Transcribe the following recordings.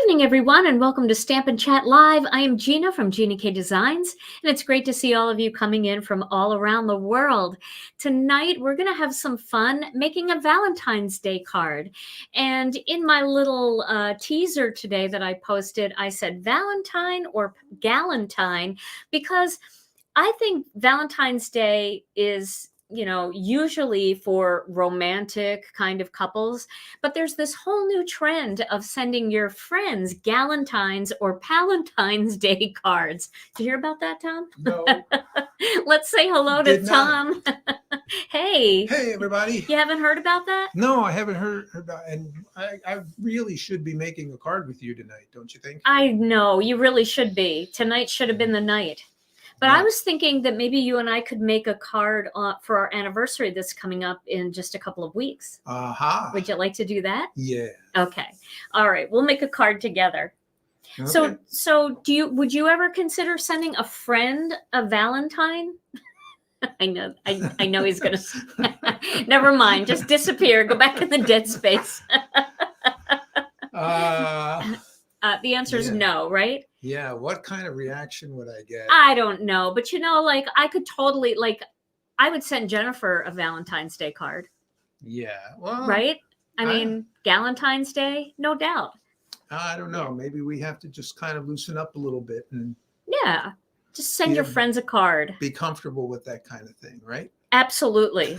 evening, everyone, and welcome to Stamp and Chat Live. I am Gina from Gina K Designs, and it's great to see all of you coming in from all around the world. Tonight, we're going to have some fun making a Valentine's Day card. And in my little teaser today that I posted, I said Valentine or Galentine, because I think Valentine's Day is usually for romantic kind of couples, but there's this whole new trend of sending your friends Galentines or Palentine's Day cards. Did you hear about that, Tom? No. Let's say hello to Tom. Hey. Hey, everybody. You haven't heard about that? No, I haven't heard about, and I really should be making a card with you tonight, don't you think? I know, you really should be. Tonight should have been the night. But yeah. I was thinking that maybe you and I could make a card for our anniversary that's coming up in just a couple of weeks. Aha. Would you like to do that? Yeah. Okay. All right. We'll make a card together. Okay. So would you ever consider sending a friend a Valentine? I know he's going to. Never mind. Just disappear. Go back in the dead space. The answer is no, right? Yeah. What kind of reaction would I get? I don't know. But, I could totally, I would send Jennifer a Valentine's Day card. Yeah. Well, right? I mean, Galentine's Day, no doubt. I don't know. Maybe we have to just kind of loosen up a little bit and. Yeah. Just send your friends a card. Be comfortable with that kind of thing, right? Absolutely.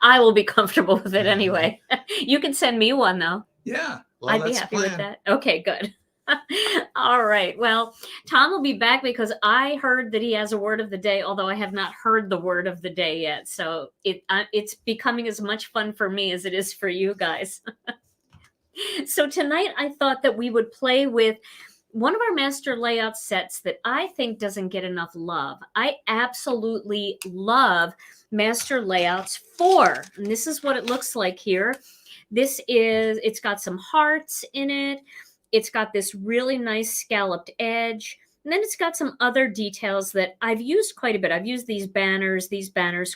I will be comfortable with it anyway. You can send me one, though. Yeah. Well, I'd be happy with that. Okay, good. All right. Well, Tom will be back because I heard that he has a word of the day, although I have not heard the word of the day yet. So it's becoming as much fun for me as it is for you guys. So tonight I thought that we would play with one of our master layout sets that I think doesn't get enough love. I absolutely love Master Layouts 4. And this is what it looks like here. It's got some hearts in it. It's got this really nice scalloped edge. And then it's got some other details that I've used quite a bit. I've used these banners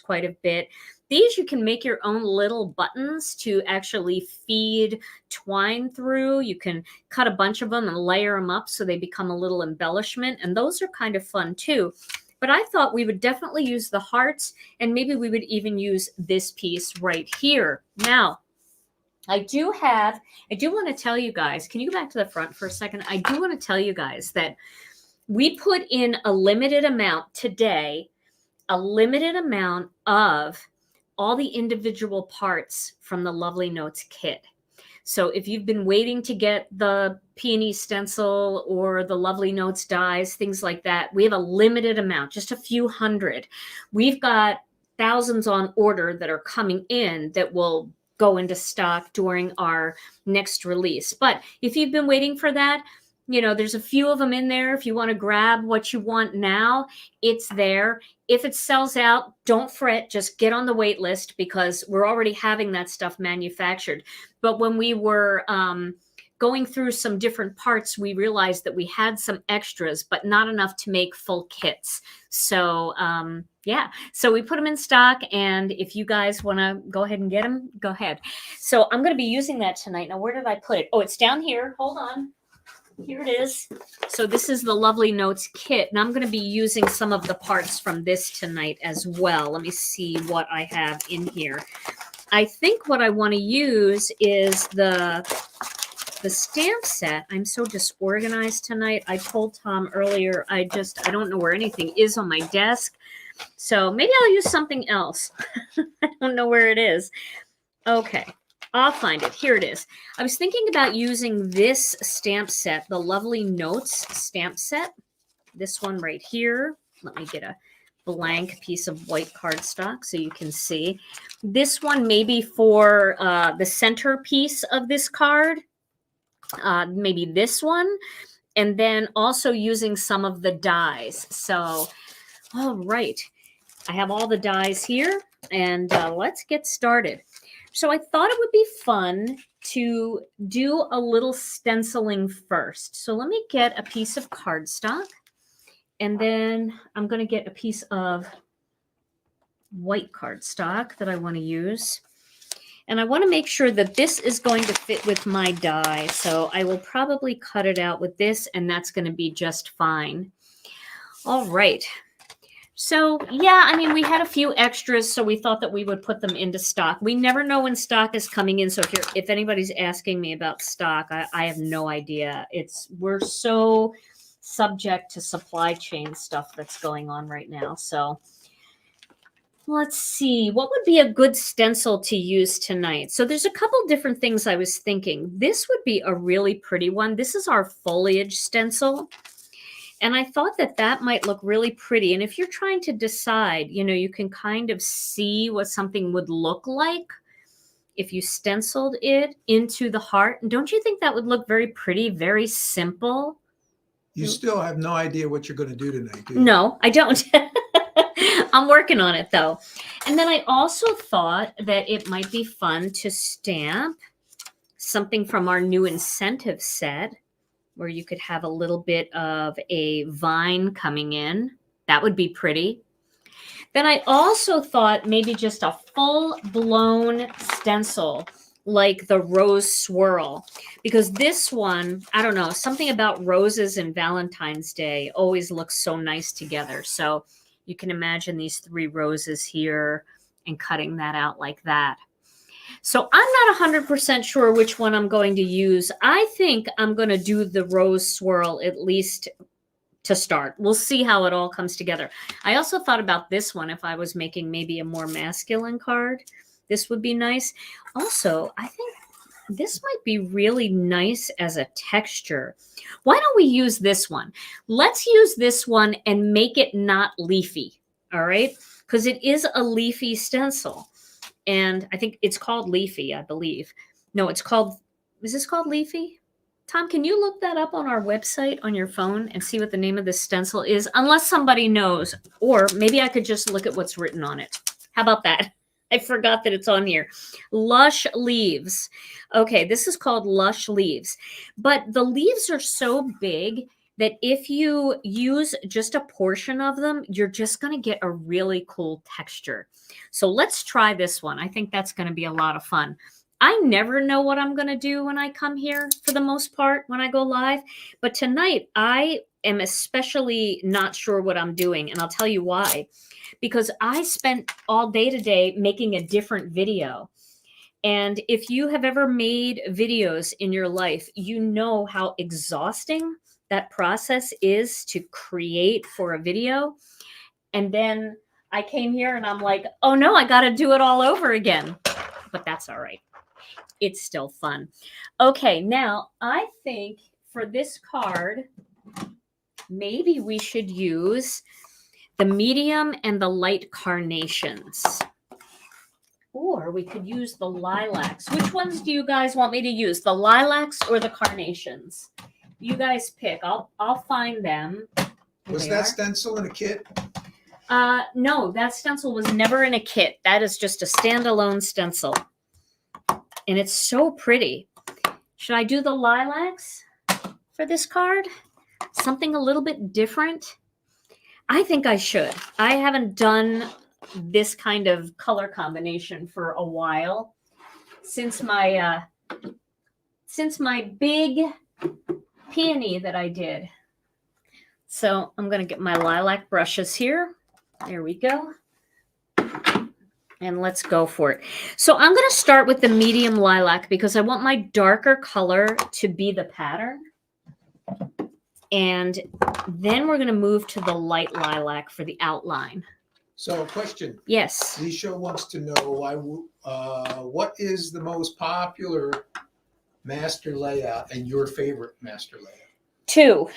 quite a bit. These you can make your own little buttons to actually feed twine through. You can cut a bunch of them and layer them up so they become a little embellishment. And those are kind of fun too. But I thought we would definitely use the hearts, and maybe we would even use this piece right here. Now, I do want to tell you guys, can you go back to the front for a second? I do want to tell you guys that we put in a limited amount today, a limited amount of all the individual parts from the Lovely Notes kit. So if you've been waiting to get the peony stencil or the Lovely Notes dies, things like that, we have a limited amount, just a few hundred. We've got thousands on order that are coming in that will go into stock during our next release. But if you've been waiting for that, there's a few of them in there. If you want to grab what you want now, it's there. If it sells out, don't fret. Just get on the wait list because we're already having that stuff manufactured. But when we were going through some different parts, we realized that we had some extras, but not enough to make full kits. So, yeah, so we put them in stock, and if you guys want to go ahead and get them, go ahead. So I'm going to be using that tonight. Now, where did I put it? Oh, it's down here. Hold on. Here it is. So this is the Lovely Notes kit, and I'm going to be using some of the parts from this tonight as well. Let me see what I have in here. I think what I want to use is the stamp set. I'm so disorganized tonight. I told Tom earlier, I don't know where anything is on my desk. So maybe I'll use something else. I don't know where it is. Okay, I'll find it. Here it is. I was thinking about using this stamp set, the Lovely Notes stamp set. This one right here. Let me get a blank piece of white cardstock so you can see. This one maybe for the center piece of this card. Maybe this one. And then also using some of the dies. So, all right. I have all the dies here, and let's get started. So I thought it would be fun to do a little stenciling first. So let me get a piece of cardstock, and then I'm going to get a piece of white cardstock that I want to use. And I want to make sure that this is going to fit with my die. So I will probably cut it out with this, and that's going to be just fine. All right. So yeah, I mean, we had a few extras, so we thought that we would put them into stock. We never know when stock is coming in. So if anybody's asking me about stock, I have no idea. We're so subject to supply chain stuff that's going on right now. So let's see, what would be a good stencil to use tonight? So there's a couple different things I was thinking. This would be a really pretty one. This is our foliage stencil. And I thought that that might look really pretty. And if you're trying to decide, you know, you can kind of see what something would look like if you stenciled it into the heart. And don't you think that would look very pretty, very simple? You still have no idea what you're going to do tonight, do you? No, I don't. I'm working on it though. And then I also thought that it might be fun to stamp something from our new incentive set where you could have a little bit of a vine coming in. That would be pretty. Then I also thought maybe just a full-blown stencil like the rose swirl, because this one, I don't know, something about roses and Valentine's Day always looks so nice together. So you can imagine these 3 roses here and cutting that out like that. So I'm not 100% sure which one I'm going to use. I think I'm going to do the rose swirl at least to start. We'll see how it all comes together. I also thought about this one if I was making maybe a more masculine card. This would be nice. Also, I think this might be really nice as a texture. Why don't we use this one? Let's use this one and make it not leafy, all right? Because it is a leafy stencil. And I think it's called Leafy, I believe. No, is this called Leafy? Tom, can you look that up on our website on your phone and see what the name of this stencil is? Unless somebody knows, or maybe I could just look at what's written on it. How about that? I forgot that it's on here. Lush Leaves. Okay, this is called Lush Leaves. But the leaves are so big that if you use just a portion of them, you're just going to get a really cool texture. So let's try this one. I think that's going to be a lot of fun. I never know what I'm going to do when I come here for the most part when I go live. But tonight, I am especially not sure what I'm doing. And I'll tell you why. Because I spent all day today making a different video. And if you have ever made videos in your life, you know how exhausting that process is to create for a video. And then I came here and I'm like, oh no, I got to do it all over again. But that's all right. It's still fun. Okay, now I think for this card, maybe we should use the medium and the light carnations. Or we could use the lilacs. Which ones do you guys want me to use? The lilacs or the carnations? You guys pick. I'll find them. Was that stencil in a kit? No, that stencil was never in a kit. That is just a standalone stencil. And it's so pretty. Should I do the lilacs for this card? Something a little bit different? I think I should. I haven't done this kind of color combination for a while. Since my big peony that I did. So I'm going to get my lilac brushes here. There we go. And let's go for it. So I'm going to start with the medium lilac because I want my darker color to be the pattern. And then we're going to move to the light lilac for the outline. So a question. Yes. Lisha wants to know what is the most popular master layout and your favorite master layout? 2.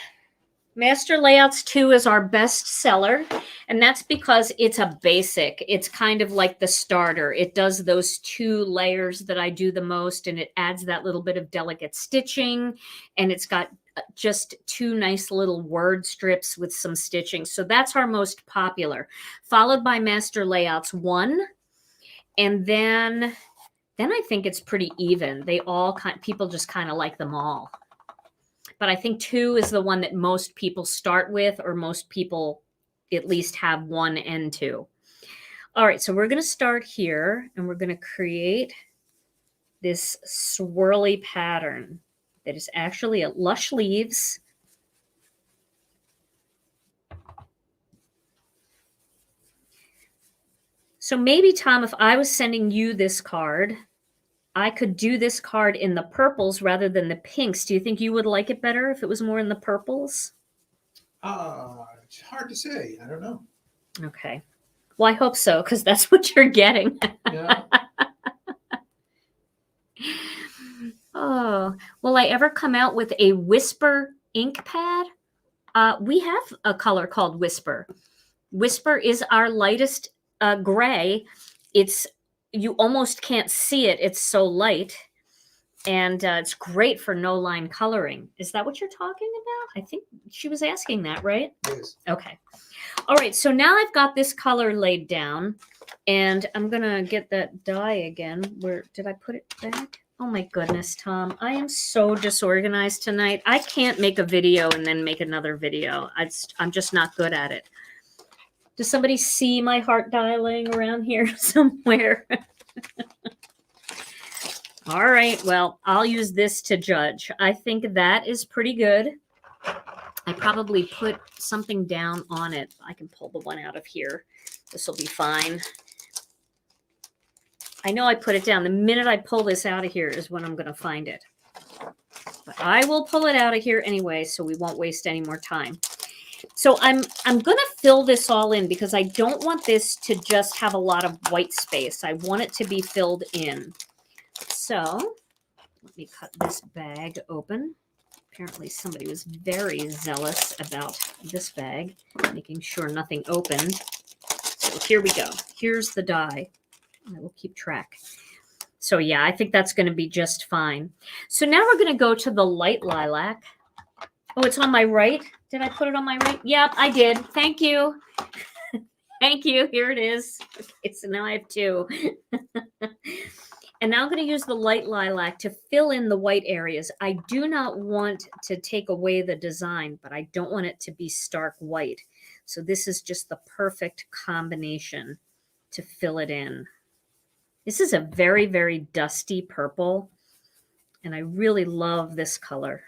Master Layouts 2 is our best seller, and that's because it's a basic. It's kind of like the starter. It does those 2 layers that I do the most, and it adds that little bit of delicate stitching, and it's got just 2 nice little word strips with some stitching. So that's our most popular, followed by Master Layouts 1, and then I think it's pretty even. People just kind of like them all. But I think 2 is the one that most people start with, or most people at least have 1 and 2. All right, so we're going to start here, and we're going to create this swirly pattern that is actually a lush leaves. So maybe, Tom, if I was sending you this card, I could do this card in the purples rather than the pinks. Do you think you would like it better if it was more in the purples? It's hard to say. I don't know. Okay. Well, I hope so, because that's what you're getting. Yeah. Oh, will I ever come out with a Whisper ink pad? We have a color called Whisper. Whisper is our lightest gray. You almost can't see it. It's so light. And it's great for no line coloring. Is that what you're talking about? I think she was asking that, right? Yes. Okay. All right. So now I've got this color laid down, and I'm going to get that die again. Where did I put it back? Oh my goodness, Tom. I am so disorganized tonight. I can't make a video and then make another video. I'm just not good at it. Does somebody see my heart die laying around here somewhere? All right, well, I'll use this to judge. I think that is pretty good. I probably put something down on it. I can pull the one out of here. This will be fine. I know I put it down. The minute I pull this out of here is when I'm going to find it. But I will pull it out of here anyway, so we won't waste any more time. So I'm going to fill this all in because I don't want this to just have a lot of white space. I want it to be filled in. So let me cut this bag open. Apparently somebody was very zealous about this bag, making sure nothing opened. So here we go. Here's the die. I will keep track. So yeah, I think that's going to be just fine. So now we're going to go to the light lilac. Oh, it's on my right. Did I put it on my right? Yep, I did. Thank you. Thank you. Here it is. Okay, so now I have two. And now I'm going to use the light lilac to fill in the white areas. I do not want to take away the design, but I don't want it to be stark white. So this is just the perfect combination to fill it in. This is a very, very dusty purple, and I really love this color.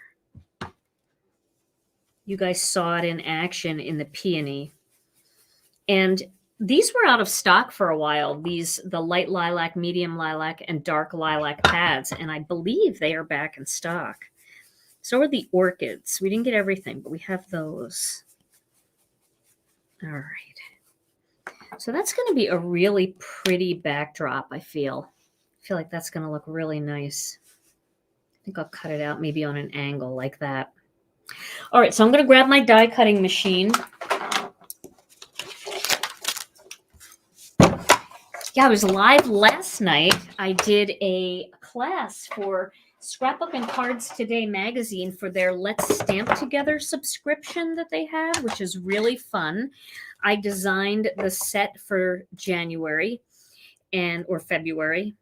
You guys saw it in action in the peony. And these were out of stock for a while, the light lilac, medium lilac, and dark lilac pads, and I believe they are back in stock. So are the orchids. We didn't get everything, but we have those. All right. So that's going to be a really pretty backdrop, I feel. I feel like that's going to look really nice. I think I'll cut it out maybe on an angle like that. All right, so I'm going to grab my die cutting machine. Yeah, I was live last night. I did a class for Scrapbook and Cards Today magazine for their Let's Stamp Together subscription that they have, which is really fun. I designed the set for January or February.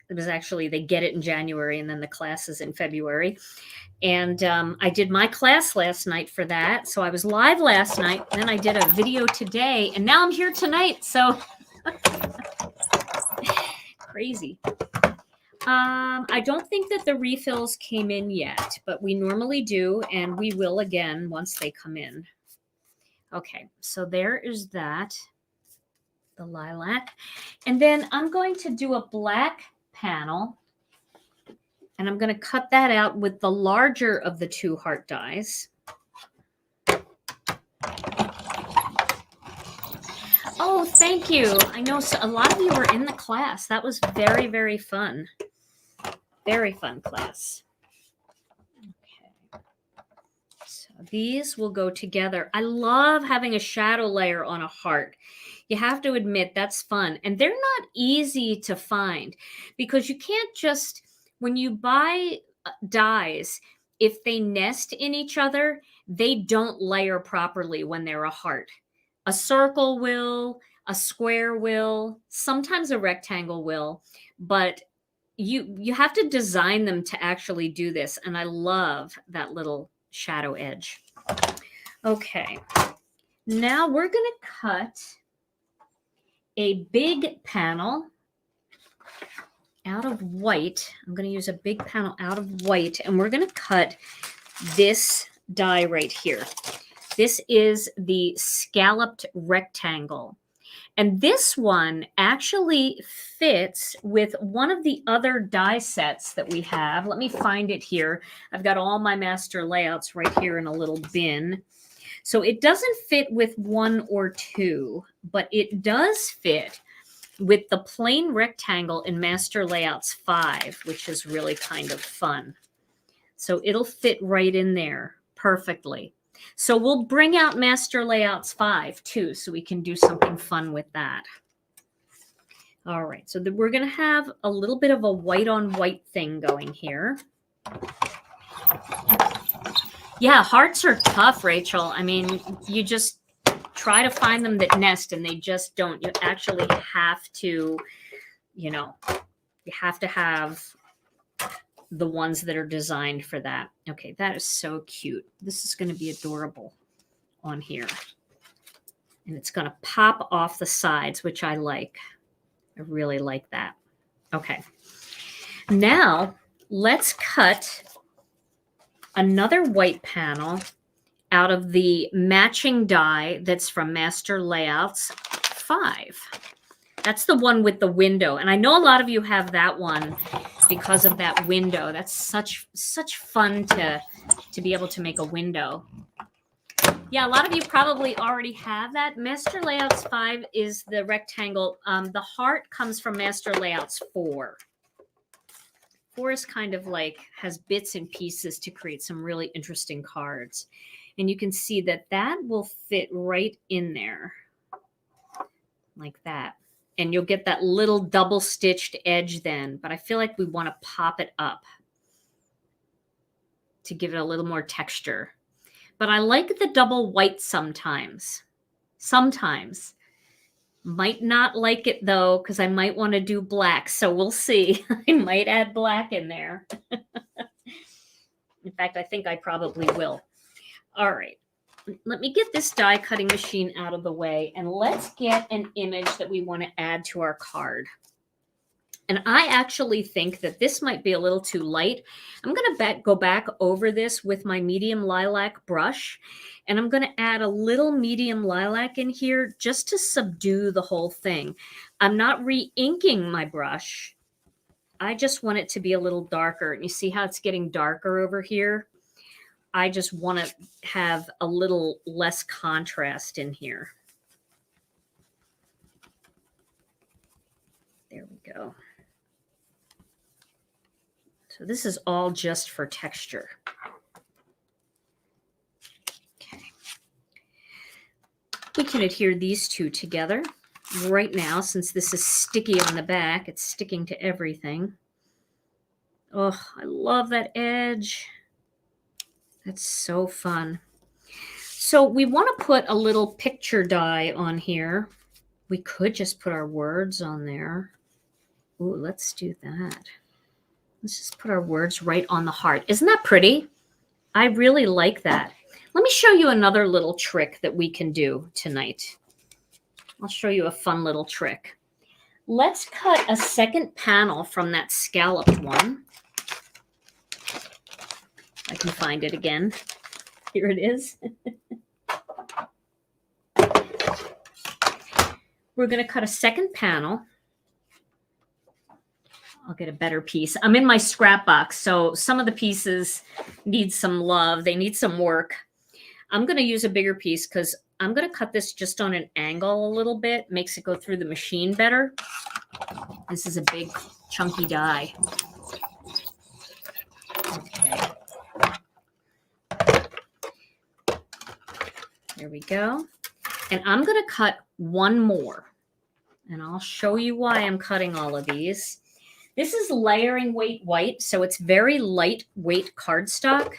It was actually, they get it in January and then the class is in February. And I did my class last night for that. So I was live last night. Then I did a video today. And now I'm here tonight. So crazy. I don't think that the refills came in yet, but we normally do. And we will again once they come in. Okay, so there is that. The lilac. And then I'm going to do a black panel. And I'm going to cut that out with the larger of the two heart dies. Oh, thank you. I know a lot of you were in the class. That was very, very fun. Very fun class. Okay. So these will go together. I love having a shadow layer on a heart. You have to admit that's fun. And they're not easy to find because you can't just, when you buy dies, if they nest in each other, they don't layer properly when they're a heart. A circle will, a square will, sometimes a rectangle will, but you have to design them to actually do this. And I love that little shadow edge. Okay, now we're going to cut a big panel. out of white. I'm going to use a big panel out of white, and we're going to cut this die right here. This is the scalloped rectangle. And this one actually fits with one of the other die sets that we have. Let me find it here. I've got all my master layouts right here in a little bin. So it doesn't fit with 1 or 2, but it does fit with the plain rectangle in Master Layouts 5, which is really kind of fun. So it'll fit right in there perfectly. So we'll bring out Master Layouts 5 too, so we can do something fun with that. All right, so we're going to have a little bit of a white on white thing going here. Yeah, hearts are tough, Rachel. I mean, you just try to find them that nest and they just don't. You actually have to, you know, you have to have the ones that are designed for that. Okay, that is so cute. This is going to be adorable on here. And it's going to pop off the sides, which I like. I really like that. Okay. Now, let's cut another white panel out of the matching die that's from Master Layouts 5. That's the one with the window. And I know a lot of you have that one because of that window. That's such fun to be able to make a window. Yeah, a lot of you probably already have that. Master Layouts 5 is the rectangle. The heart comes from Master Layouts 4. 4 is kind of like, has bits and pieces to create some really interesting cards. And you can see that that will fit right in there like that. And you'll get that little double stitched edge then, but I feel like we want to pop it up to give it a little more texture. But I like the double white sometimes. Sometimes. Might not like it though, because I might want to do black. So we'll see. I might add black in there. In fact, I think I probably will. All right. Let me get this die cutting machine out of the way and let's get an image that we want to add to our card. And I actually think that this might be a little too light. I'm going to go back over this with my medium lilac brush, and I'm going to add a little medium lilac in here just to subdue the whole thing. I'm not re-inking my brush. I just want it to be a little darker. And you see how it's getting darker over here? I just want to have a little less contrast in here. There we go. So this is all just for texture. Okay. We can adhere these two together right now since this is sticky on the back. It's sticking to everything. Oh, I love that edge. That's so fun. So we want to put a little picture die on here. We could just put our words on there. Ooh, let's do that. Let's just put our words right on the heart. Isn't that pretty? I really like that. Let me show you another little trick that we can do tonight. I'll show you a fun little trick. Let's cut a second panel from that scalloped one. I can find it again. Here it is. We're going to cut a second panel. I'll get a better piece. I'm in my scrap box, so some of the pieces need some love. They need some work. I'm going to use a bigger piece because I'm going to cut this just on an angle a little bit. Makes it go through the machine better. This is a big, chunky die. Okay. There we go. And I'm going to cut one more. And I'll show you why I'm cutting all of these. This is layering weight white, so it's very lightweight cardstock.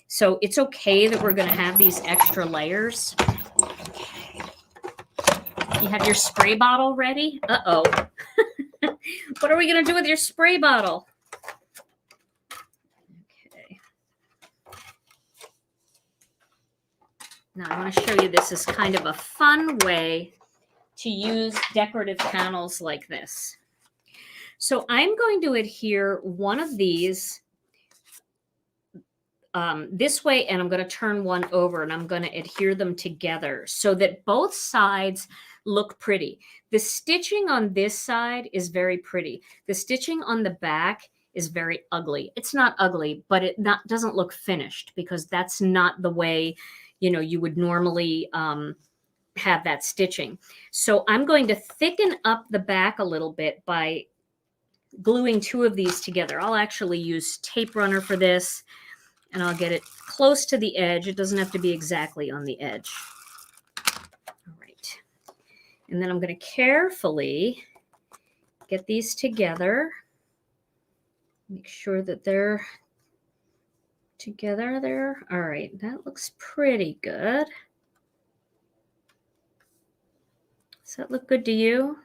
So it's okay that we're going to have these extra layers. Okay. You have your spray bottle ready? Uh-oh. What are we going to do with your spray bottle? Okay. Now I want to show you this is kind of a fun way to use decorative panels like this. So I'm going to adhere one of these this way, and I'm going to turn one over, and I'm going to adhere them together so that both sides look pretty. The stitching on this side is very pretty. The stitching on the back is very ugly. It's not ugly, but it doesn't look finished because that's not the way, you know, you would normally have that stitching. So I'm going to thicken up the back a little bit by gluing two of these together. I'll actually use tape runner for this, and I'll get it close to the edge. It doesn't have to be exactly on the edge. All right. And then I'm going to carefully get these together. Make sure that they're together there. All right, that looks pretty good. Does that look good to you?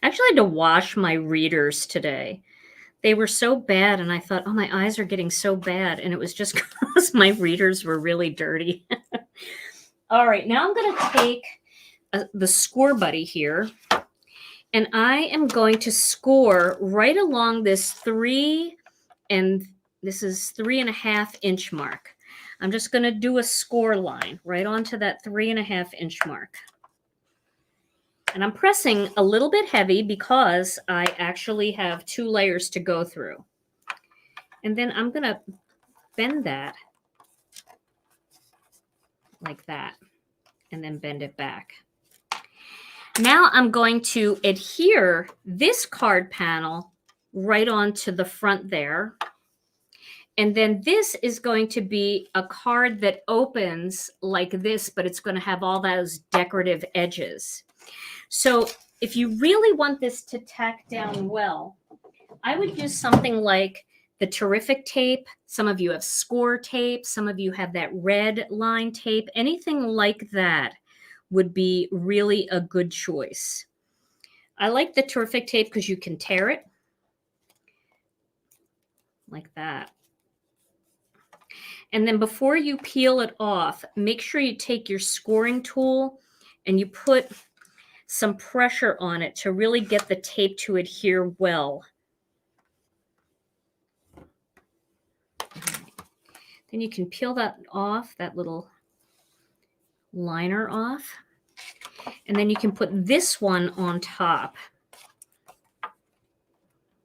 I actually had to wash my readers today. They were so bad, and I thought, oh, my eyes are getting so bad, and it was just because my readers were really dirty. All right, now I'm going to take the score buddy here, and I am going to score right along this 3.5 inch mark. I'm just going to do a score line right onto that 3.5 inch mark. And I'm pressing a little bit heavy because I actually have 2 layers to go through. And then I'm going to bend that like that, and then bend it back. Now I'm going to adhere this card panel right onto the front there. And then this is going to be a card that opens like this, but it's going to have all those decorative edges. So if you really want this to tack down well, I would use something like the Terrific tape. Some of you have score tape. Some of you have that red line tape. Anything like that would be really a good choice. I like the Terrific tape because you can tear it like that. And then before you peel it off, make sure you take your scoring tool and you put some pressure on it to really get the tape to adhere well. Then you can peel that off, that little liner off. And then you can put this one on top.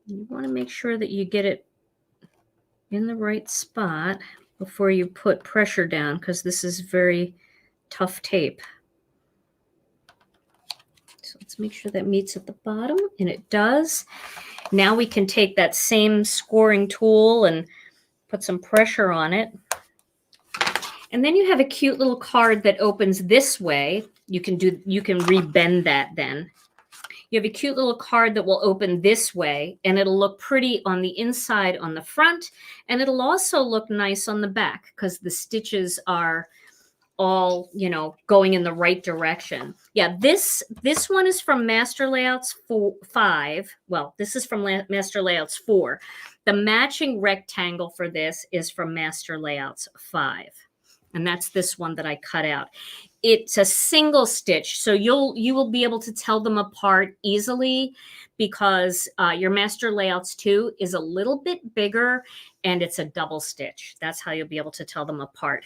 You want to make sure that you get it in the right spot before you put pressure down, because this is very tough tape. So let's make sure that meets at the bottom, and it does. Now we can take that same scoring tool and put some pressure on it. And then you have a cute little card that opens this way. You can rebend that then. You have a cute little card that will open this way, and it'll look pretty on the inside on the front, and it'll also look nice on the back because the stitches are all, you know, going in the right direction. Yeah, this one is from Master Layouts 5. Well, this is from Master Layouts 4. The matching rectangle for this is from Master Layouts 5. And that's this one that I cut out. It's a single stitch, so you will be able to tell them apart easily because your Master Layouts 2 is a little bit bigger and it's a double stitch. That's how you'll be able to tell them apart.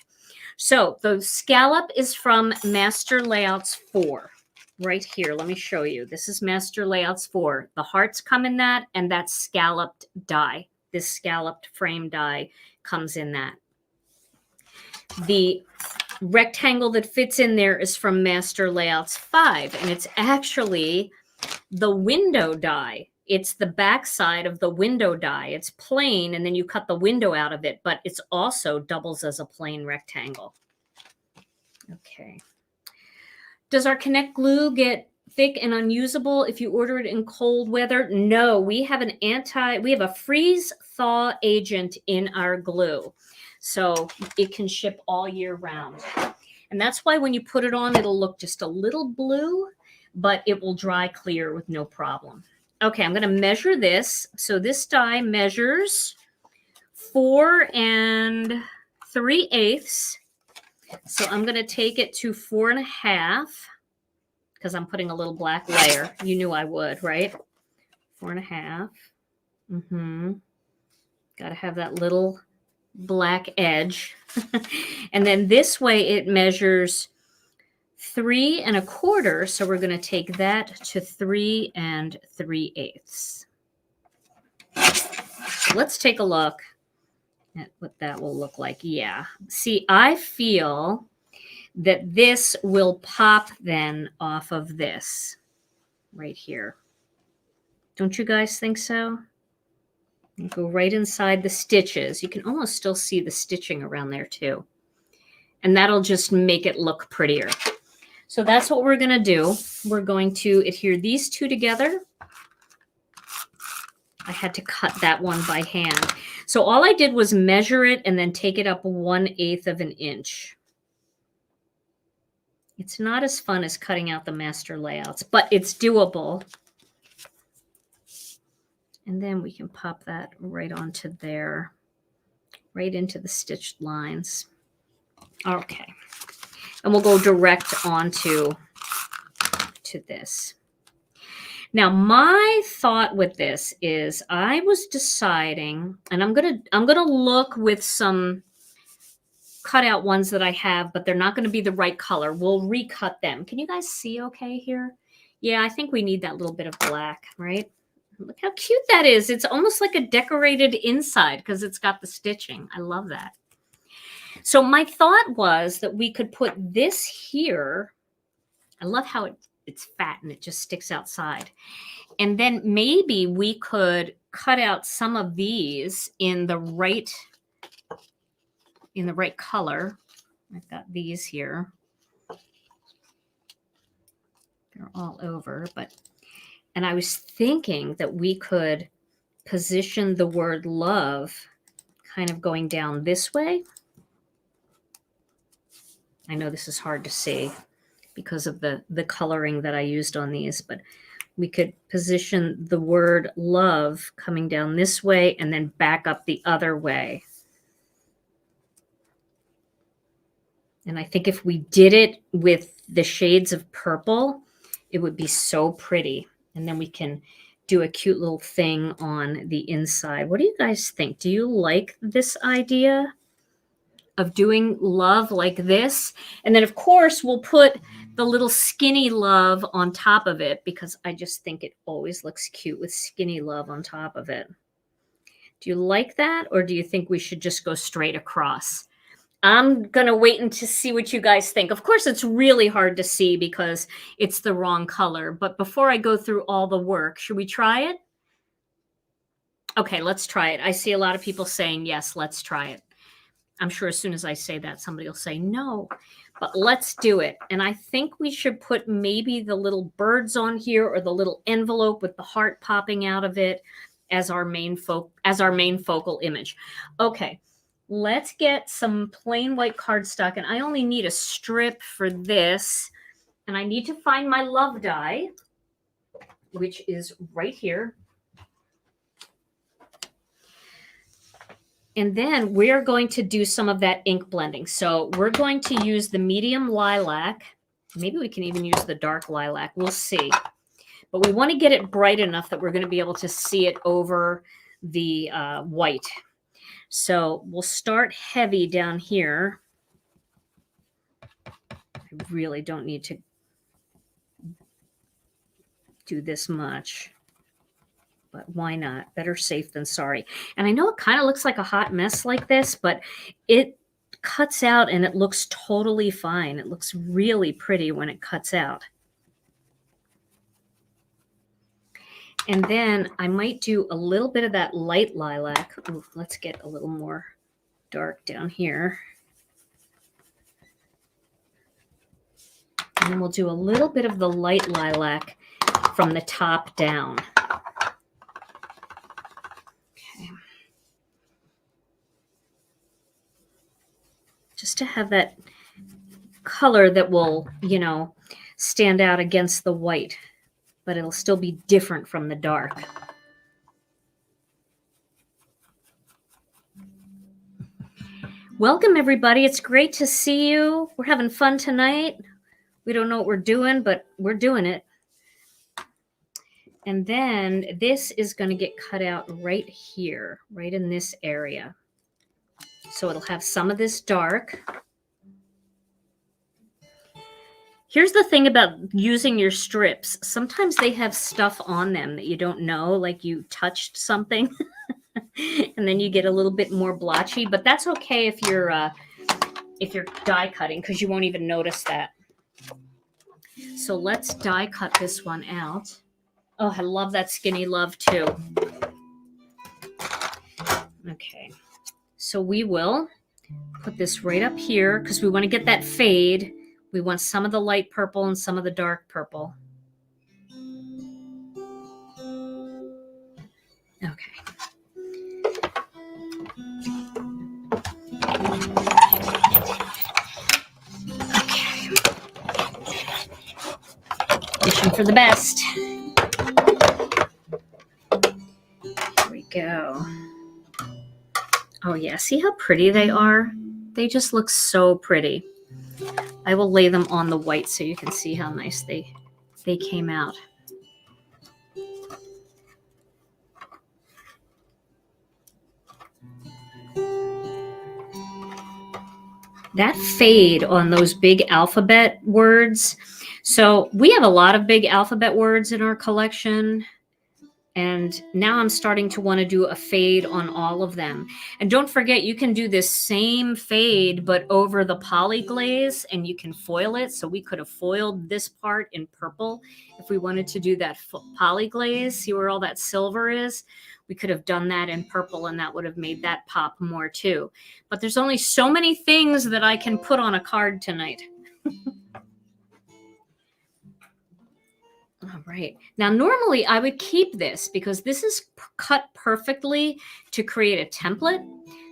So the scallop is from Master Layouts 4. Right here, let me show you. This is Master Layouts 4. The hearts come in that, and that scalloped die. This scalloped frame die comes in that. The rectangle that fits in there is from Master Layouts 5, and it's actually the window die. It's the back side of the window die. It's plain, and then you cut the window out of it, but it's also doubles as a plain rectangle. Okay. Does our Connect glue get thick and unusable if you order it in cold weather? No, we have a freeze thaw agent in our glue. So it can ship all year round. And that's why when you put it on, it'll look just a little blue, but it will dry clear with no problem. Okay, I'm going to measure this. So this die measures 4 3/8. So I'm going to take it to 4.5 because I'm putting a little black layer. You knew I would, right? 4.5. Got to have that little black edge. And then this way it measures 3 1/4. So we're going to take that to 3 3/8. Let's take a look at what that will look like. Yeah. See, I feel that this will pop then off of this right here. Don't you guys think so? Go right inside the stitches. You can almost still see the stitching around there too. And that'll just make it look prettier. So that's what we're going to do. We're going to adhere these two together. I had to cut that one by hand. So all I did was measure it and then take it up 1/8 of an inch. It's not as fun as cutting out the master layouts, but it's doable. And then we can pop that right onto there, right into the stitched lines. Okay. And we'll go direct onto this. Now, my thought with this is I was deciding, and I'm gonna look with some cutout ones that I have, but they're not going to be the right color. We'll recut them. Can you guys see okay here? Yeah, I think we need that little bit of black, right? Look how cute that is. It's almost like a decorated inside because it's got the stitching. I love that. So my thought was that we could put this here. I love how it's fat and it just sticks outside. And then maybe we could cut out some of these in the right color. I've got these here. They're all over, and I was thinking that we could position the word love kind of going down this way. I know this is hard to see because of the coloring that I used on these, but we could position the word love coming down this way and then back up the other way. And I think if we did it with the shades of purple, it would be so pretty. And then we can do a cute little thing on the inside. What do you guys think? Do you like this idea of doing love like this? And then, of course, we'll put the little skinny love on top of it because I just think it always looks cute with skinny love on top of it. Do you like that? Or do you think we should just go straight across? I'm going to wait and to see what you guys think. Of course, it's really hard to see because it's the wrong color. But before I go through all the work, should we try it? Okay, let's try it. I see a lot of people saying, yes, let's try it. I'm sure as soon as I say that, somebody will say no. But let's do it. And I think we should put maybe the little birds on here or the little envelope with the heart popping out of it as our main focal image. Okay. Let's get some plain white cardstock, and I only need a strip for this, and I need to find my love die, which is right here. And then we're going to do some of that ink blending. So we're going to use the medium lilac. Maybe we can even use the dark lilac. We'll see. But we want to get it bright enough that we're going to be able to see it over the white. So we'll start heavy down here. I really don't need to do this much, but why not? Better safe than sorry. And I know it kind of looks like a hot mess like this, but it cuts out and it looks totally fine. It looks really pretty when it cuts out. And then I might do a little bit of that light lilac. Ooh, let's get a little more dark down here. And then we'll do a little bit of the light lilac from the top down. Okay. Just to have that color that will, stand out against the white, but it'll still be different from the dark. Welcome, everybody. It's great to see you. We're having fun tonight. We don't know what we're doing, but we're doing it. And then this is going to get cut out right here, right in this area. So it'll have some of this dark. Here's the thing about using your strips. Sometimes they have stuff on them that you don't know, like you touched something and then you get a little bit more blotchy, but that's okay if you're die cutting, because you won't even notice that. So let's die cut this one out. Oh, I love that Skinny Love too. Okay, so we will put this right up here because we want to get that fade. We want some of the light purple and some of the dark purple. Okay. Okay. Wishing for the best. Here we go. Oh yeah, see how pretty they are? They just look so pretty. I will lay them on the white so you can see how nice they came out. That fade on those big alphabet words. So we have a lot of big alphabet words in our collection. And now I'm starting to want to do a fade on all of them. And don't forget, you can do this same fade, but over the Poly-Glaze, and you can foil it. So we could have foiled this part in purple if we wanted to do that Poly-Glaze. See where all that silver is? We could have done that in purple, and that would have made that pop more too. But there's only so many things that I can put on a card tonight. All right. Now, normally I would keep this because this is cut perfectly to create a template.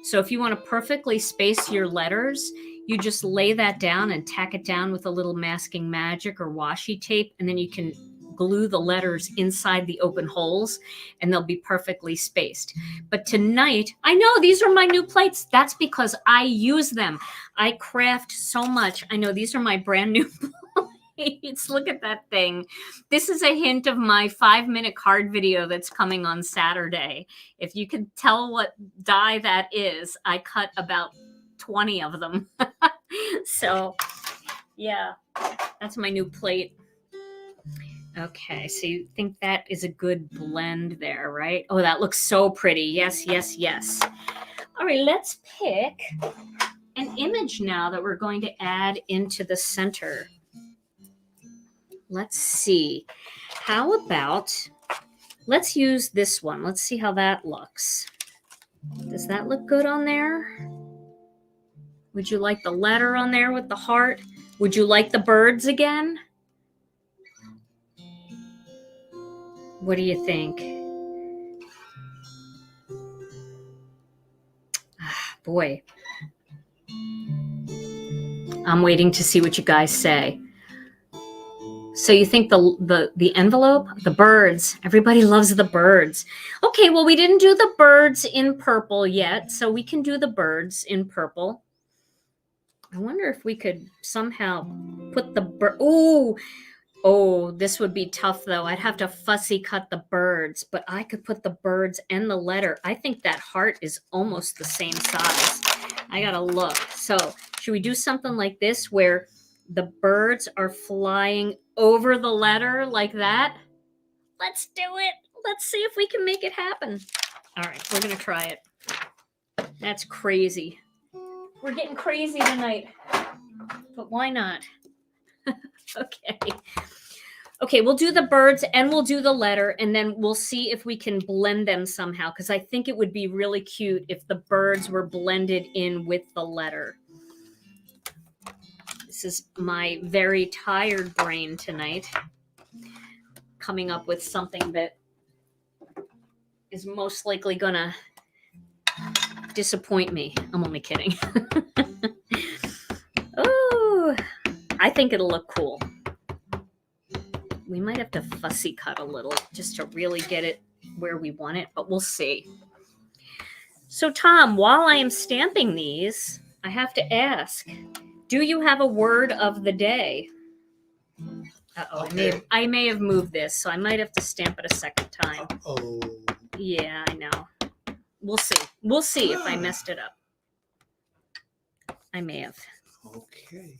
So if you want to perfectly space your letters, you just lay that down and tack it down with a little masking magic or washi tape, and then you can glue the letters inside the open holes and they'll be perfectly spaced. But tonight, I know these are my new plates. That's because I use them. I craft so much. I know these are my brand new plates. Look at that thing. This is a hint of my 5-minute card video that's coming on Saturday. If you can tell what die that is, I cut about 20 of them. So yeah, that's my new plate. Okay, so you think that is a good blend there, right? Oh, that looks so pretty. Yes, yes, yes. All right, let's pick an image now that we're going to add into the center. Let's see. How about, let's use this one. Let's see how that looks. Does that look good on there? Would you like the letter on there with the heart? Would you like the birds again? What do you think? Boy. I'm waiting to see what you guys say. So you think the envelope, the birds, everybody loves the birds. Okay, well, we didn't do the birds in purple yet, so we can do the birds in purple. I wonder if we could somehow put the bird. Oh, this would be tough though. I'd have to fussy cut the birds, but I could put the birds and the letter. I think that heart is almost the same size. I gotta look. So should we do something like this where the birds are flying over the letter like that? Let's do it. Let's see if we can make it happen. All right, we're going to try it. That's crazy. We're getting crazy tonight. But why not? Okay. Okay, we'll do the birds and we'll do the letter, and then we'll see if we can blend them somehow, because I think it would be really cute if the birds were blended in with the letter. This is my very tired brain tonight, coming up with something that is most likely gonna disappoint me. I'm only kidding. Oh, I think it'll look cool. We might have to fussy cut a little just to really get it where we want it, but we'll see. So Tom, while I am stamping these, I have to ask, do you have a word of the day? Uh-oh, Okay. I may have moved this, so I might have to stamp it a second time. Oh. Yeah, I know. We'll see. We'll see if I messed it up. I may have. Okay.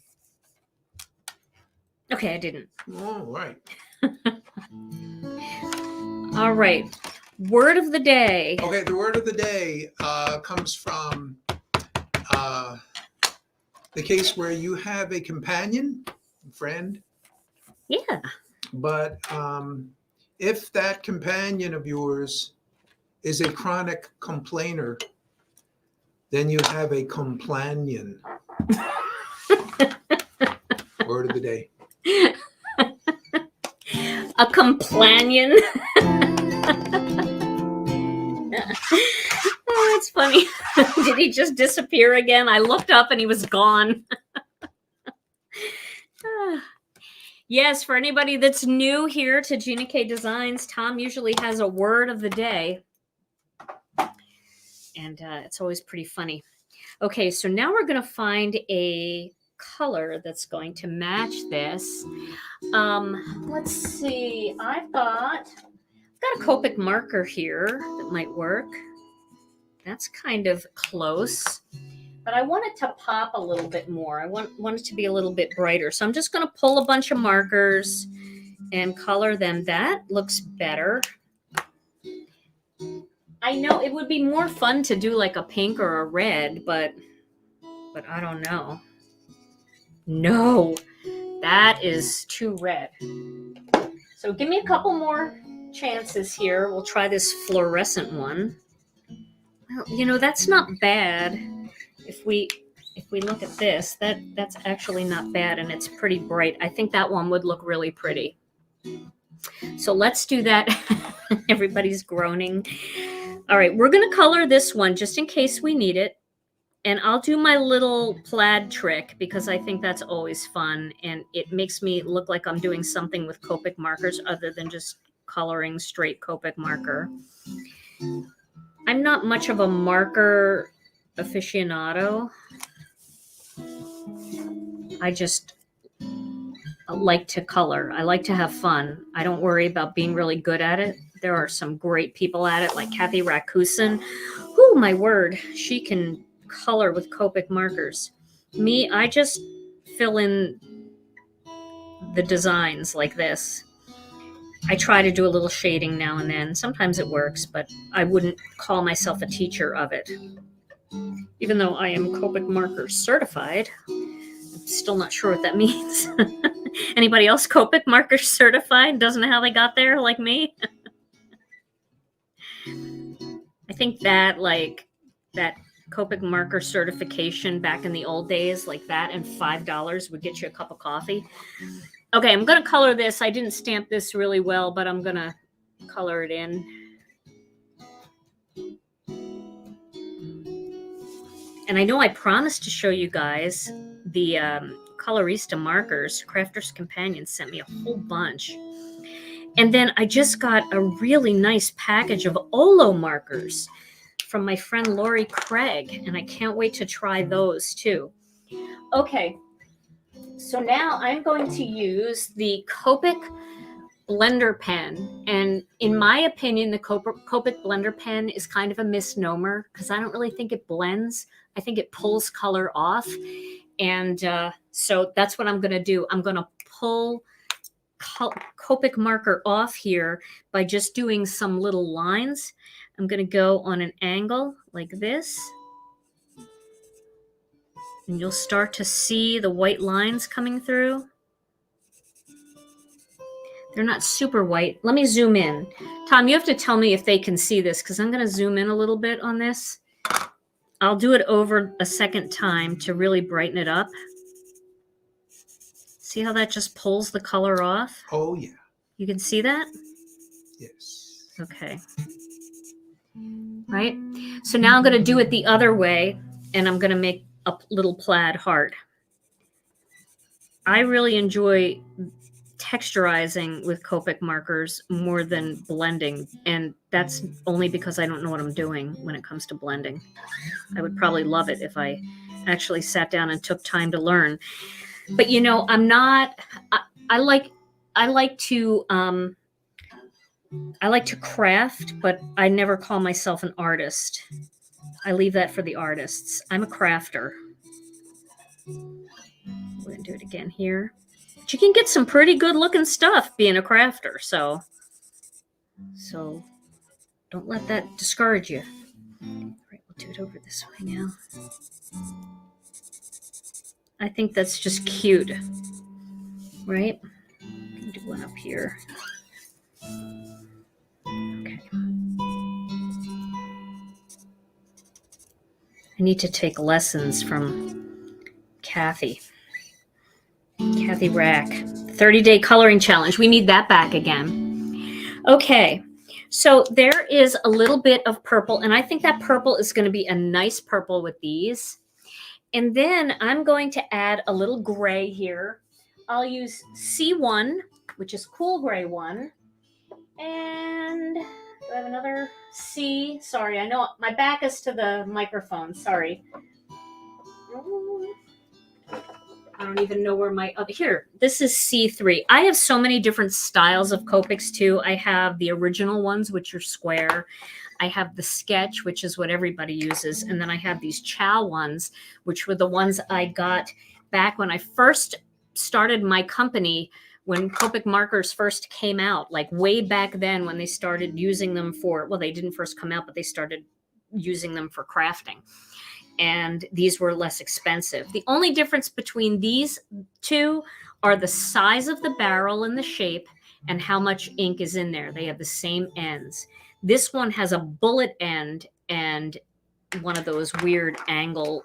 Okay, I didn't. All right. All right. Word of the day. Okay, the word of the day comes from the case where you have a companion, friend, Yeah. but if that companion of yours is a chronic complainer, then you have a companion. Word of the day. A companion. Oh, it's funny. Did he just disappear again? I looked up and he was gone. Yes, for anybody that's new here to Gina K Designs, Tom usually has a word of the day. And it's always pretty funny. Okay, so now we're going to find a color that's going to match this. Let's see. I've got a Copic marker here that might work. That's kind of close. But I want it to pop a little bit more. I want it to be a little bit brighter. So I'm just going to pull a bunch of markers and color them. That looks better. I know it would be more fun to do like a pink or a red, but I don't know. No, that is too red. So give me a couple more chances here. We'll try this fluorescent one. Well, you know, that's not bad. If we look at this, that's actually not bad, and it's pretty bright. I think that one would look really pretty. So let's do that. Everybody's groaning. All right, we're going to color this one just in case we need it. And I'll do my little plaid trick because I think that's always fun. And it makes me look like I'm doing something with Copic markers other than just coloring straight Copic marker. I'm not much of a marker aficionado. I just like to color. I like to have fun. I don't worry about being really good at it. There are some great people at it, like Kathy Rakusin. Oh, my word. She can color with Copic markers. Me, I just fill in the designs like this. I try to do a little shading now and then. Sometimes it works, but I wouldn't call myself a teacher of it. Even though I am Copic marker certified, I'm still not sure what that means. Anybody else Copic marker certified? Doesn't know how they got there like me? I think that Copic marker certification back in the old days, like that, and $5 would get you a cup of coffee. Okay, I'm going to color this. I didn't stamp this really well, but I'm going to color it in. And I know I promised to show you guys the colorista markers. Crafter's Companion sent me a whole bunch. And then I just got a really nice package of Olo markers from my friend Lori Craig, and I can't wait to try those too. Okay, so now I'm going to use the Copic blender pen, and in my opinion, the Copic blender pen is kind of a misnomer because I don't really think it blends. I think it pulls color off, and so that's what I'm going to do. I'm going to pull Copic marker off here by just doing some little lines. I'm going to go on an angle like this, and you'll start to see the white lines coming through. They're not super white. Let me zoom in. Tom, you have to tell me if they can see this because I'm going to zoom in a little bit on this. I'll do it over a second time to really brighten it up. See how that just pulls the color off? Oh, yeah. You can see that? Yes. Okay. Right? So now I'm going to do it the other way, and I'm going to make a little plaid heart. I really enjoy texturizing with Copic markers more than blending, and that's only because I don't know what I'm doing when it comes to blending. I would probably love it if I actually sat down and took time to learn. But you know, I like I like to craft, but I never call myself an artist. I leave that for the artists. I'm a crafter. We're gonna do it again here. But you can get some pretty good looking stuff being a crafter, so don't let that discourage you. All right, we'll do it over this way now. I think that's just cute, right? Do one up here. Okay. I need to take lessons from Kathy Rack. 30-day coloring challenge. We need that back again. Okay, so there is a little bit of purple, and I think that purple is going to be a nice purple with these. And then I'm going to add a little gray here. I'll use C1, which is cool gray 1. And do I have another C? Sorry, I know my back is to the microphone. Sorry. I don't even know where my other, here, this is C3. I have so many different styles of Copics too. I have the original ones, which are square. I have the sketch, which is what everybody uses. And then I have these chow ones, which were the ones I got back when I first started my company, when Copic markers first came out, like way back then when they started using them for, well, they didn't first come out, but they started using them for crafting. And these were less expensive. The only difference between these two are the size of the barrel and the shape and how much ink is in there. They have the same ends. This one has a bullet end and one of those weird angle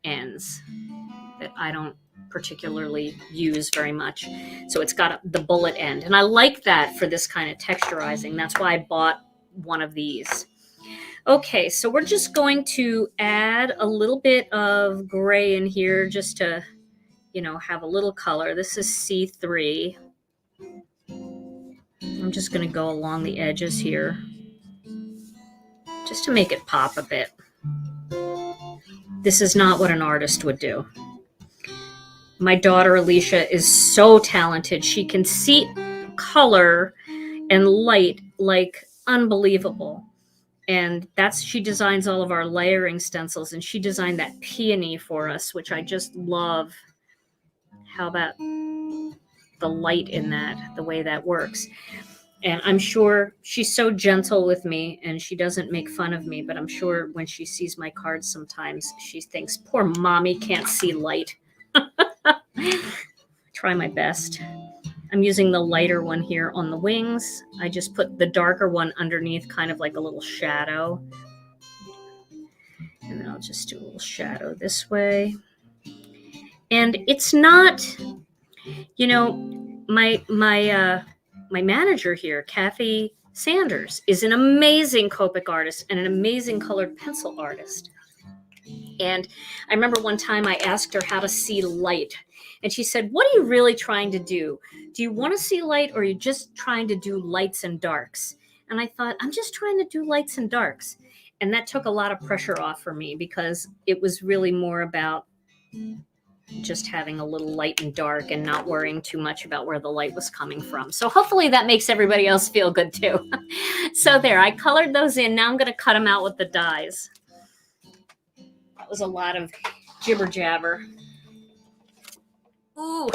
ends that I don't particularly use very much. So it's got the bullet end. And I like that for this kind of texturizing. That's why I bought one of these. Okay, so we're just going to add a little bit of gray in here just to, you know, have a little color. This is C3. I'm just going to go along the edges here just to make it pop a bit. This is not what an artist would do. My daughter Alicia is so talented. She can see color and light like unbelievable. And she designs all of our layering stencils, and she designed that peony for us, which I just love how the light in that, the way that works. And I'm sure she's so gentle with me and she doesn't make fun of me, but I'm sure when she sees my cards sometimes she thinks, poor mommy can't see light. Try my best. I'm using the lighter one here on the wings. I just put the darker one underneath, kind of like a little shadow. And then I'll just do a little shadow this way. And it's not, you know, my manager here, Kathy Sanders, is an amazing Copic artist and an amazing colored pencil artist. And I remember one time I asked her how to see light. And she said, what are you really trying to do? Do you want to see light, or are you just trying to do lights and darks? And I thought, I'm just trying to do lights and darks. And that took a lot of pressure off for me because it was really more about just having a little light and dark and not worrying too much about where the light was coming from. So hopefully that makes everybody else feel good too. So there, I colored those in. Now I'm going to cut them out with the dies. That was a lot of jibber jabber. Ooh.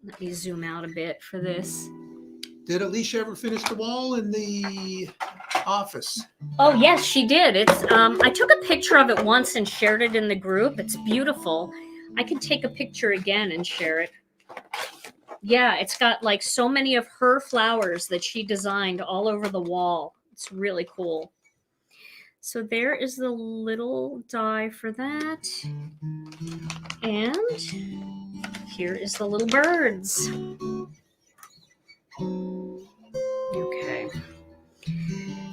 Let me zoom out a bit for this. Did Alicia ever finish the wall in the office? Oh yes, she did. It's I took a picture of it once and shared it in the group. It's beautiful. I could take a picture again and share it. Yeah, it's got like so many of her flowers that she designed all over the wall. It's really cool. So there is the little die for that. And here is the little birds. Okay.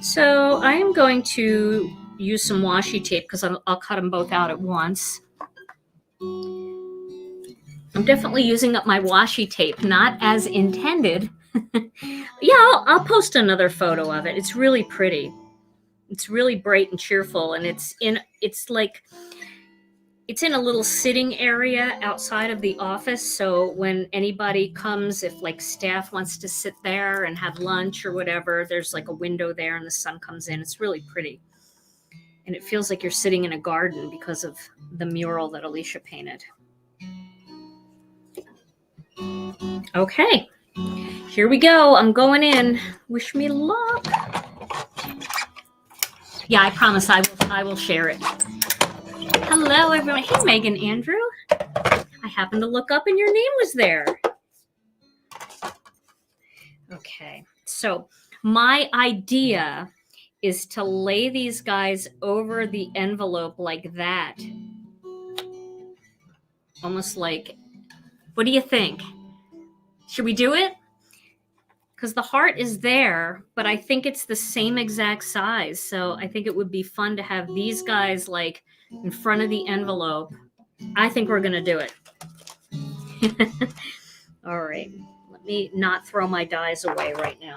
So I am going to use some washi tape because I'll cut them both out at once. I'm definitely using up my washi tape, not as intended. Yeah, I'll post another photo of it. It's really pretty. It's really bright and cheerful, and it's like it's in a little sitting area outside of the office. So when anybody comes, if like staff wants to sit there and have lunch or whatever, there's like a window there and the sun comes in. It's really pretty. And it feels like you're sitting in a garden because of the mural that Alicia painted. Okay, here we go. I'm going in. Wish me luck. Yeah, I promise I will share it. Hello, everyone. Hey, Megan, Andrew. I happened to look up and your name was there. Okay, so my idea is to lay these guys over the envelope like that. Almost like, what do you think? Should we do it? Because the heart is there, but I think it's the same exact size. So I think it would be fun to have these guys like in front of the envelope. I think we're going to do it. All right. Let me not throw my dies away right now.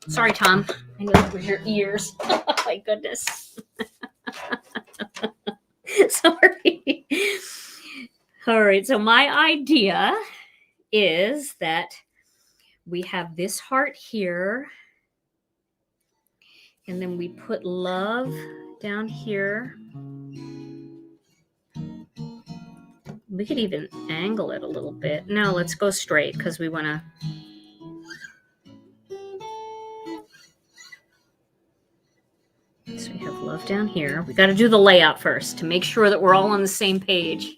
Sorry, Tom. I know it was your ears. Oh, my goodness. Sorry. All right. So my idea is that we have this heart here. And then we put love down here. We could even angle it a little bit. No, let's go straight because we want to. So we have love down here. We got to do the layout first to make sure that we're all on the same page.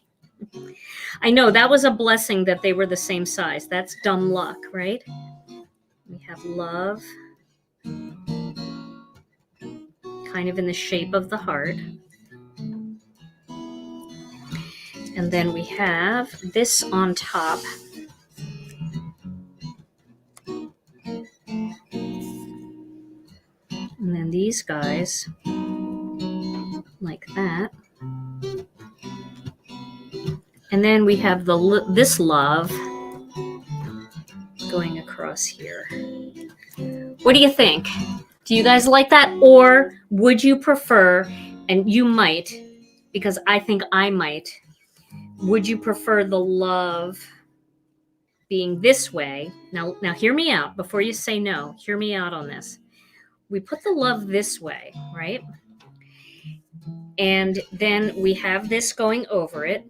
I know that was a blessing that they were the same size. That's dumb luck, right? We have love kind of in the shape of the heart. And then we have this on top. And then these guys like that. And then we have this love going across here. What do you think? Do you guys like that? Or would you prefer, and you might, because I think I might, would you prefer the love being this way? Now hear me out before you say no. Hear me out on this. We put the love this way, right? And then we have this going over it.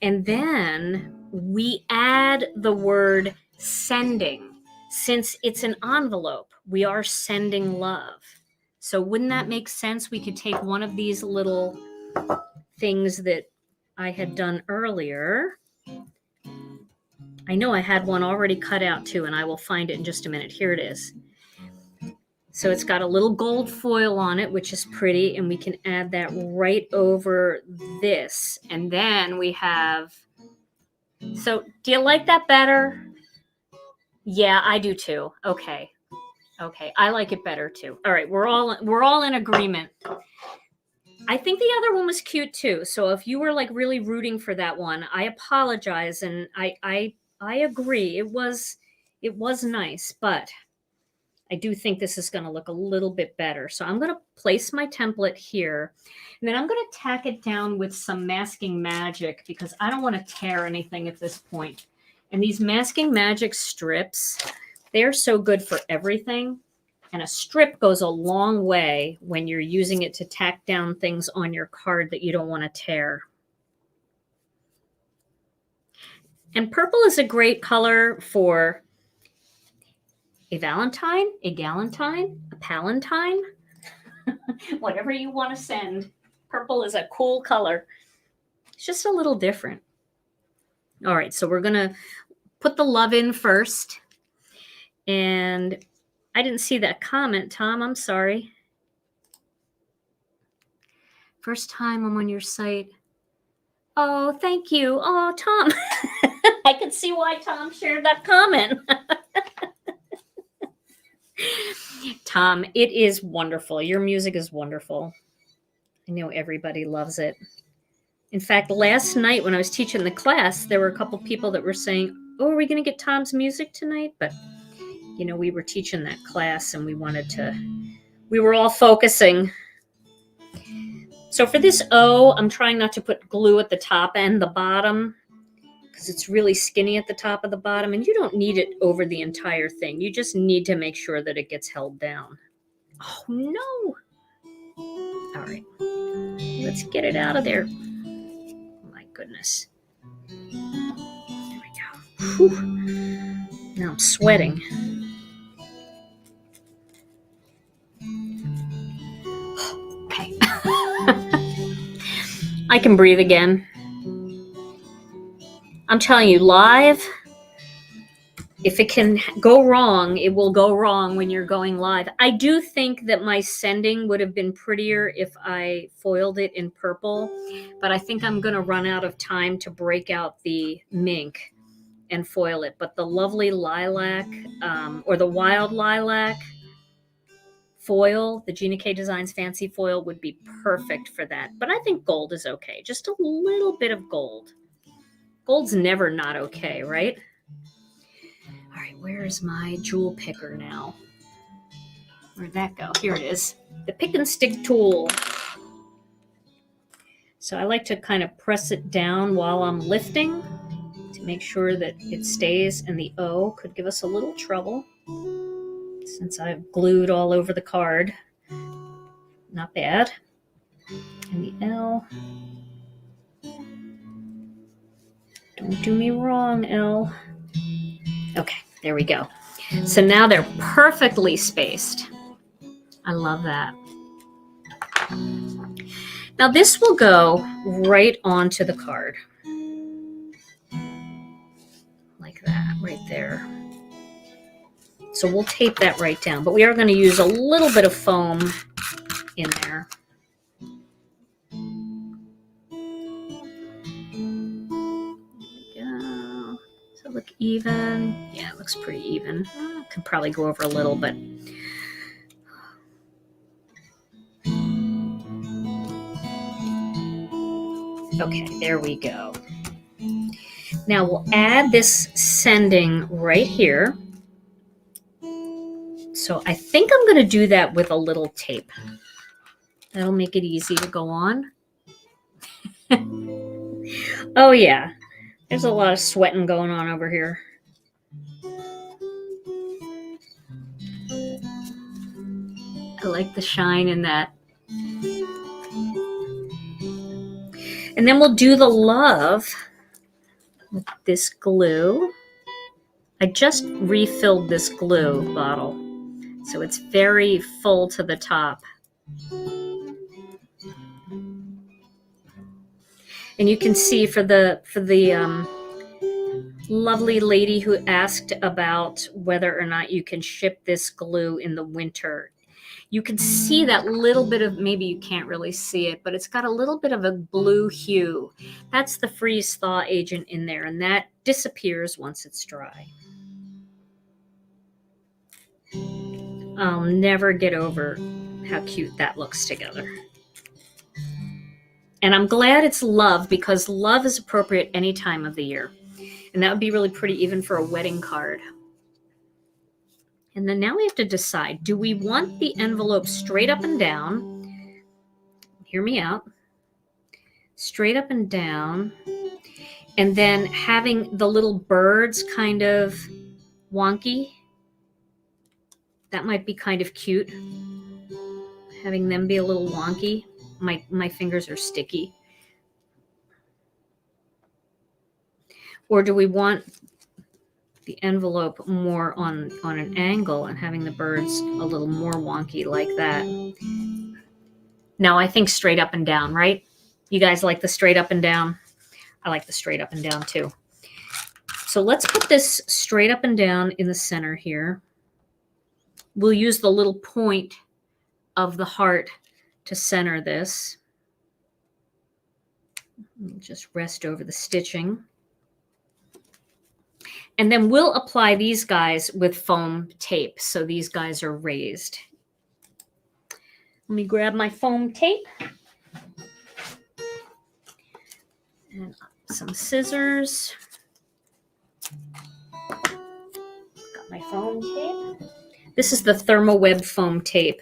And then we add the word sending. Since it's an envelope, we are sending love. So wouldn't that make sense? We could take one of these little things that I had done earlier. I know I had one already cut out too, and I will find it in just a minute. Here it is. So it's got a little gold foil on it, which is pretty, and we can add that right over this. And then we have, so do you like that better? Yeah, I do too. Okay. I like it better too. All right, we're all in agreement. I think the other one was cute too. So if you were like really rooting for that one, I apologize, and I agree. It was nice, but I do think this is going to look a little bit better. So I'm going to place my template here, and then I'm going to tack it down with some masking magic because I don't want to tear anything at this point. And these masking magic strips, they're so good for everything. And a strip goes a long way when you're using it to tack down things on your card that you don't want to tear. And purple is a great color for a Valentine, a Galentine, a Palantine, whatever you want to send. Purple is a cool color. It's just a little different. All right, so we're going to put the love in first. And I didn't see that comment, Tom. I'm sorry. First time I'm on your site. Oh, thank you. Oh, Tom. I could see why Tom shared that comment. Tom, it is wonderful. Your music is wonderful. I know everybody loves it. In fact, last night when I was teaching the class, there were a couple people that were saying, oh, are we going to get Tom's music tonight? But, you know, we were teaching that class and we were all focusing So for this O, I'm trying not to put glue at the top and the bottom because it's really skinny at the top of the bottom, and you don't need it over the entire thing. You just need to make sure that it gets held down. Oh no! All right, let's get it out of there. My goodness. There we go. Whew. Now I'm sweating. Okay. I can breathe again. I'm telling you, live, if it can go wrong, it will go wrong when you're going live. I do think that my sending would have been prettier if I foiled it in purple, but I think I'm going to run out of time to break out the mink and foil it. But the lovely lilac, or the wild lilac foil, the Gina K Designs fancy foil, would be perfect for that. But I think gold is okay. Just a little bit of gold. Gold's never not okay, right? All right, where's my jewel picker now? Where'd that go? Here it is. The pick and stick tool. So I like to kind of press it down while I'm lifting to make sure that it stays, and the O could give us a little trouble since I've glued all over the card. Not bad. And the L. Don't do me wrong, L. Okay, there we go. So now they're perfectly spaced. I love that. Now this will go right onto the card. Like that, right there. So we'll tape that right down, but we are going to use a little bit of foam in there. Look even. Yeah, it looks pretty even. Could probably go over a little, but okay, there we go. Now we'll add this sending right here. So I think I'm going to do that with a little tape. That'll make it easy to go on. Oh yeah. There's a lot of sweating going on over here. I like the shine in that. And then we'll do the love with this glue. I just refilled this glue bottle, so it's very full to the top. And you can see for the lovely lady who asked about whether or not you can ship this glue in the winter, you can see that little bit of, maybe you can't really see it, but it's got a little bit of a blue hue. That's the freeze thaw agent in there, and that disappears once it's dry. I'll never get over how cute that looks together. And I'm glad it's love, because love is appropriate any time of the year. And that would be really pretty even for a wedding card. And then now we have to decide, do we want the envelope straight up and down? Hear me out. Straight up and down. And then having the little birds kind of wonky. That might be kind of cute. Having them be a little wonky. My fingers are sticky. Or do we want the envelope more on an angle and having the birds a little more wonky like that? Now I think straight up and down, right? You guys like the straight up and down? I like the straight up and down too. So let's put this straight up and down in the center here. We'll use the little point of the heart to center this. Just rest over the stitching. And then we'll apply these guys with foam tape. So these guys are raised. Let me grab my foam tape. And some scissors. Got my foam tape. This is the ThermoWeb foam tape.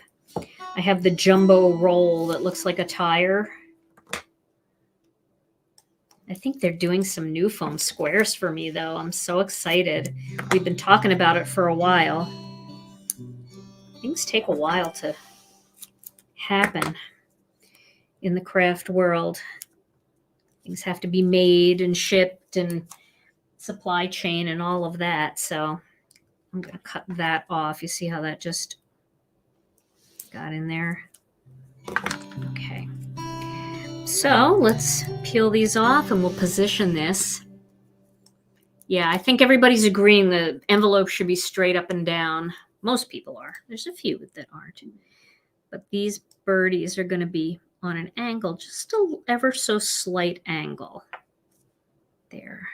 I have the jumbo roll that looks like a tire. I think they're doing some new foam squares for me, though. I'm so excited. We've been talking about it for a while. Things take a while to happen in the craft world. Things have to be made and shipped and supply chain and all of that. So I'm going to cut that off. You see how that just got in there? Okay. So let's peel these off and we'll position this. Yeah, I think everybody's agreeing the envelope should be straight up and down. Most people are. There's a few that aren't. But these birdies are going to be on an angle, just a ever so slight angle. There.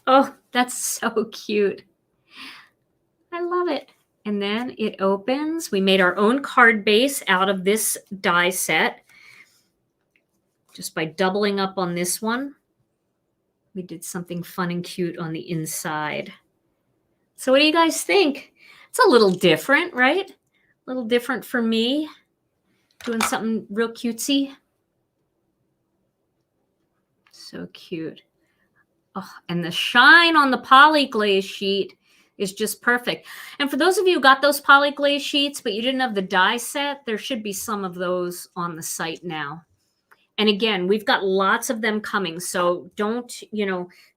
Oh, that's so cute. I love it. And then it opens. We made our own card base out of this die set just by doubling up on this one. We did something fun and cute on the inside. So what do you guys think? It's a little different, right? A little different for me. Doing something real cutesy. So cute. Oh, and the shine on the Poly-Glaze sheet is just perfect. And for those of you who got those Poly-Glaze sheets, but you didn't have the die set, there should be some of those on the site now. And again, we've got lots of them coming. So don't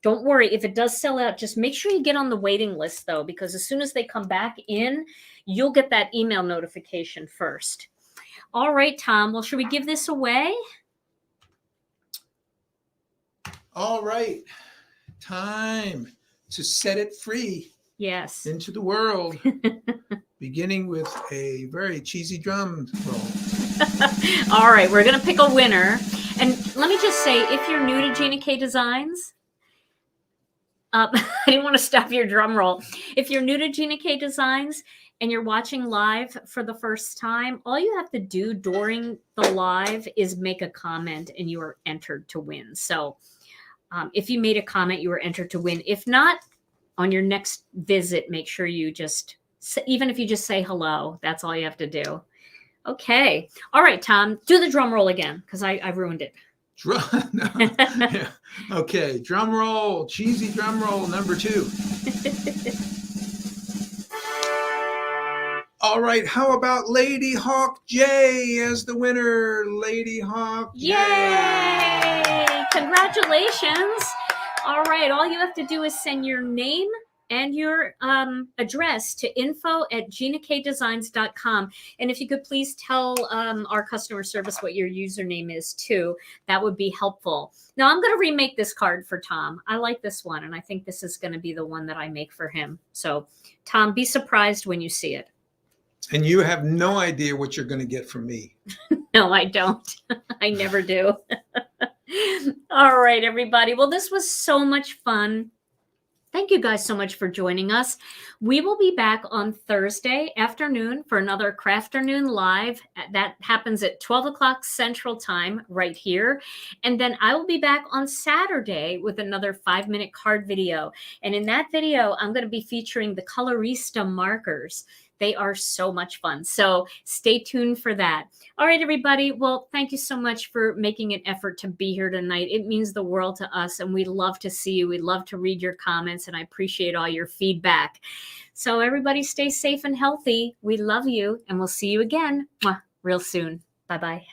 worry. If it does sell out, just make sure you get on the waiting list, though, because as soon as they come back in, you'll get that email notification first. All right, Tom. Well, should we give this away? All right. Time to set it free. Yes. Into the world. Beginning with a very cheesy drum roll. All right, we're going to pick a winner. And let me just say, if you're new to Gina K Designs, I didn't want to stop your drum roll. If you're new to Gina K Designs and you're watching live for the first time, all you have to do during the live is make a comment and you are entered to win. So if you made a comment, you were entered to win. If not, on your next visit, make sure you just, even if you just say hello, that's all you have to do. Okay. All right, Tom, do the drum roll again because I ruined it. No. Yeah. Okay, drum roll, cheesy drum roll number 2. All right, how about Lady Hawk J as the winner? Lady Hawk J. Yay! Congratulations. All right, all you have to do is send your name and your address to info@ginakdesigns.com. And if you could please tell our customer service what your username is too, that would be helpful. Now I'm going to remake this card for Tom. I like this one, and I think this is going to be the one that I make for him. So Tom, be surprised when you see it. And you have no idea what you're going to get from me. No, I don't. I never do. All right, everybody. Well, this was so much fun. Thank you guys so much for joining us. We will be back on Thursday afternoon for another Crafternoon Live. That happens at 12 o'clock Central Time right here. And then I will be back on Saturday with another 5-minute card video. And in that video, I'm going to be featuring the Colorista markers. They are so much fun. So stay tuned for that. All right, everybody. Well, thank you so much for making an effort to be here tonight. It means the world to us, and we love to see you. We love to read your comments, and I appreciate all your feedback. So everybody stay safe and healthy. We love you, and we'll see you again real soon. Bye-bye.